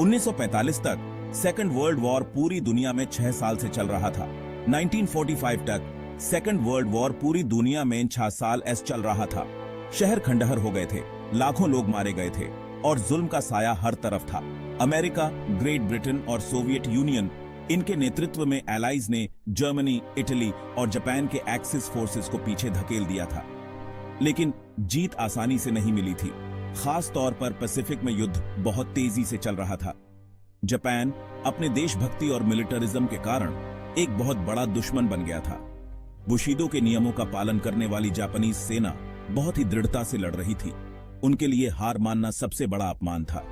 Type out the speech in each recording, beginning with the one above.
1945 तक second world war पूरी दुनिया में 6 साल से चल रहा था। 1945 तक सेकंड वर्ल्ड वॉर पूरी दुनिया में 6 साल चल रहा था। शहर खंडहर हो गए थे, लाखों लोग मारे गए थे और जुल्म का साया हर तरफ था। अमेरिका, ग्रेट ब्रिटेन और सोवियत यूनियन, इनके नेतृत्व में एलाइज ने जर्मनी, इटली और जापान के एक्सिस फोर्सेस को पीछे धकेल दिया था। लेकिन जीत आसानी से नहीं मिली थी। खास तौर पर पैसिफिक में युद्ध बहुत तेजी से चल रहा था। जापान अपने देशभक्ति और मिलिटरिज्म के कारण एक बहुत बड़ा दुश्मन बन गया था। बुशिदो के नियमों का पालन करने वाली जापानीज सेना बहुत ही दृढ़ता से लड़ रही थी। उनके लिए हार मानना सबसे बड़ा अपमान था।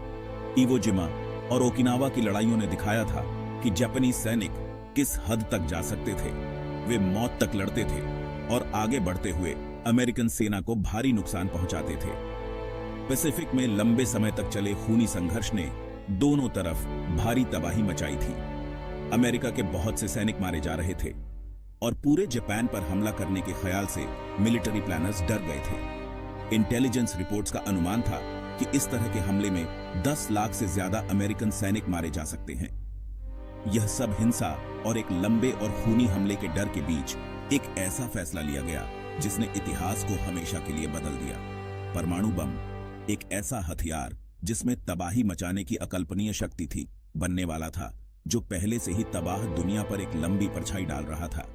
इवो जिमा और ओकिनावा की लड़ाइयों ने दिखाया था कि जापानीज सैनिक किस हद तक जा सकते थे। वे मौत तक लड़ते थे और आगे बढ़ते हुए अमेरिकन सेना को भारी नुकसान पहुंचाते थे। पैसिफिक में लंबे समय तक चले खूनी संघर्ष ने दोनों तरफ भारी तबाही मचाई थी। अमेरिका के बहुत से सैनिक मारे जा रहे थे और पूरे जापान पर हमला करने के ख्याल से मिलिट्री प्लानर्स डर गए थे। इंटेलिजेंस रिपोर्ट्स का अनुमान था कि इस तरह के हमले में 10 लाख से ज्यादा अमेरिकन सैनिक मारे जा सकते हैं। यह सब हिंसा और एक लंबे और खूनी हमले के डर के बीच एक ऐसा फैसला लिया गया जिसने इतिहास को हमेशा के लिए बदल दिया। परमाणु बम, एक ऐसा हथियार जिसमें तबाही मचाने की अकल्पनीय शक्ति थी, बनने वाला था, जो पहले से ही तबाह दुनिया पर एक लंबी परछाई डाल रहा था।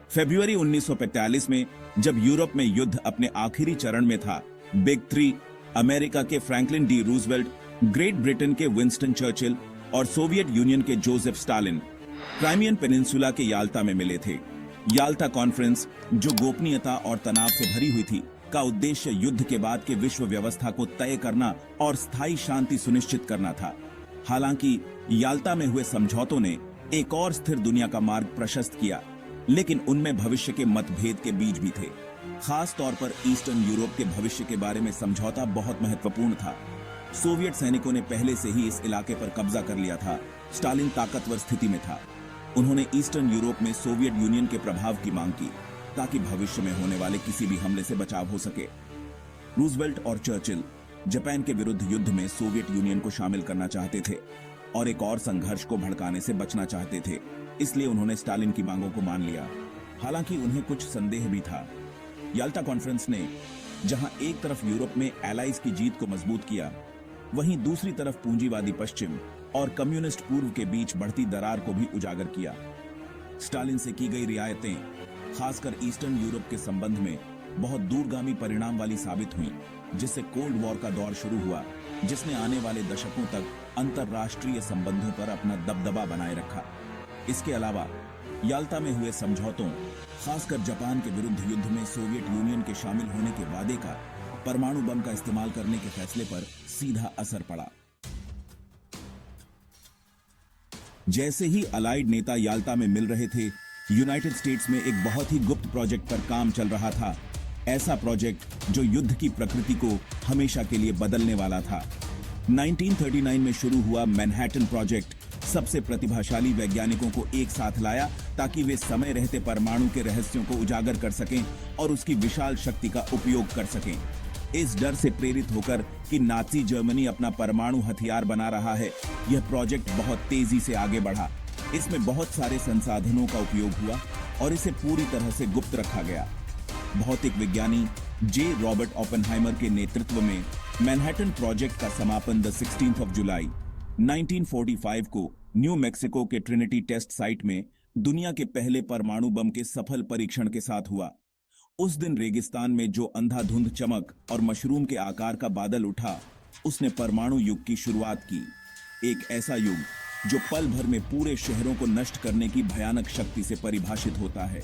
फरवरी 1945 में जब यूरोप में युद्ध अपने आखिरी चरण में था, बिग थ्री अमेरिका के Franklin D Roosevelt, great Britain के विंस्टन चर्चिल और सोवियत यूनियन के जोसेफ स्टालिन क्राइमियन पेनिनसुला के याल्टा में मिले थे। याल्टा कॉन्फ्रेंस, जो गोपनीयता और तनाव से भरी हुई थी, का उद्देश्य युद्ध के बाद के विश्व व्यवस्था को तय करना और स्थायी शांति सुनिश्चित करना था। हालांकि याल्टा में हुए समझौतों ने एक और स्थिर दुनिया का मार्ग प्रशस्त किया, लेकिन उनमें भविष्य के मतभेद के बीज भी थे। खास तौर पर ईस्टर्न यूरोप के भविष्य के बारे में समझौता बहुत महत्वपूर्ण था। सोवियत सैनिकों ने पहले से ही इस इलाके पर कब्जा कर लिया था। स्टालिन ताकतवर स्थिति में था। उन्होंने ईस्टर्न यूरोप में सोवियत यूनियन के प्रभाव की मांग की ताकि भविष्य में होने वाले किसी भी हमले से बचाव हो सके। रूजवेल्ट और चर्चिल जापान के विरुद्ध युद्ध में सोवियत यूनियन को शामिल करना चाहते थे और एक और संघर्ष को भड़काने से बचना चाहते थे, इसलिए उन्होंने स्टालिन की मांगों को मान लिया। हालांकि उन्हें कुछ संदेह भी था। याल्टा कॉन्फ्रेंस ने जहां एक तरफ यूरोप में एलाइज की जीत को मजबूत किया, वहीं दूसरी तरफ पूंजीवादी पश्चिम और कम्युनिस्ट पूर्व के बीच बढ़ती दरार को भी उजागर किया। स्टालिन से की गई रियायतें खासकर ईस्टर्न यूरोप के संबंध में बहुत दूरगामी परिणाम वाली साबित हुई, जिससे कोल्ड वॉर का दौर शुरू हुआ, जिसने आने वाले दशकों तक अंतरराष्ट्रीय संबंधों पर अपना दबदबा बनाए रखा। इसके अलावा याल्टा में हुए समझौतों, खासकर जापान के विरुद्ध युद्ध में सोवियत यूनियन के शामिल होने के वादे का परमाणु बम का इस्तेमाल करने के फैसले पर सीधा असर पड़ा। जैसे ही अलाइड नेता याल्टा में मिल रहे थे, यूनाइटेड स्टेट्स में एक बहुत ही गुप्त प्रोजेक्ट पर काम चल रहा था। ऐसा प्रोजेक्ट जो युद्ध की प्रकृति को हमेशा के लिए बदलने वाला था। 1939 में शुरू हुआ मैनहट्टन प्रोजेक्ट सबसे प्रतिभाशाली वैज्ञानिकों को एक साथ लाया ताकि वे समय रहते परमाणु के रहस्यों को उजागर कर सकें और उसकी विशाल शक्ति का उपयोग कर सकें। इस डर से प्रेरित होकर कि नाजी जर्मनी अपना परमाणु हथियार बना रहा है, यह प्रोजेक्ट बहुत तेजी से आगे बढ़ा। इसमें बहुत सारे संसाधनों का उपयोग हुआ और इसे पूरी तरह से गुप्त रखा गया। भौतिक विज्ञानी जे रॉबर्ट ओपेनहाइमर के नेतृत्व में मैनहट्टन प्रोजेक्ट का समापन 16 जुलाई 1945 को न्यू मैक्सिको के ट्रिनिटी टेस्ट साइट में दुनिया के पहले परमाणु बम के सफल परीक्षण के साथ हुआ। उस दिन रेगिस्तान में जो अंधाधुंध चमक और मशरूम के आकार का बादल उठा, उसने परमाणु युग की शुरुआत की। एक ऐसा युग जो पल भर में पूरे शहरों को नष्ट करने की भयानक शक्ति से परिभाषित होता है।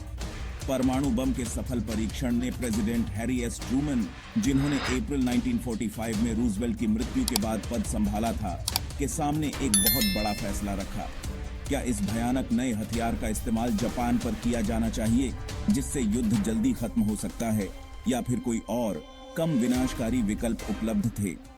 परमाणु बम के सफल परीक्षण ने प्रेसिडेंट हैरी एस ट्रूमन, जिन्होंने अप्रैल 1945 में रूजवेल्ट की मृत्यु के बाद पद संभाला था, के सामने एक बहुत बड़ा फैसला रखा। क्या इस भयानक नए हथियार का इस्तेमाल जापान पर किया जाना चाहिए, जिससे युद्ध जल्दी खत्म हो सकता है, या फिर कोई और कम विनाशकारी विकल्प उपलब्ध थे?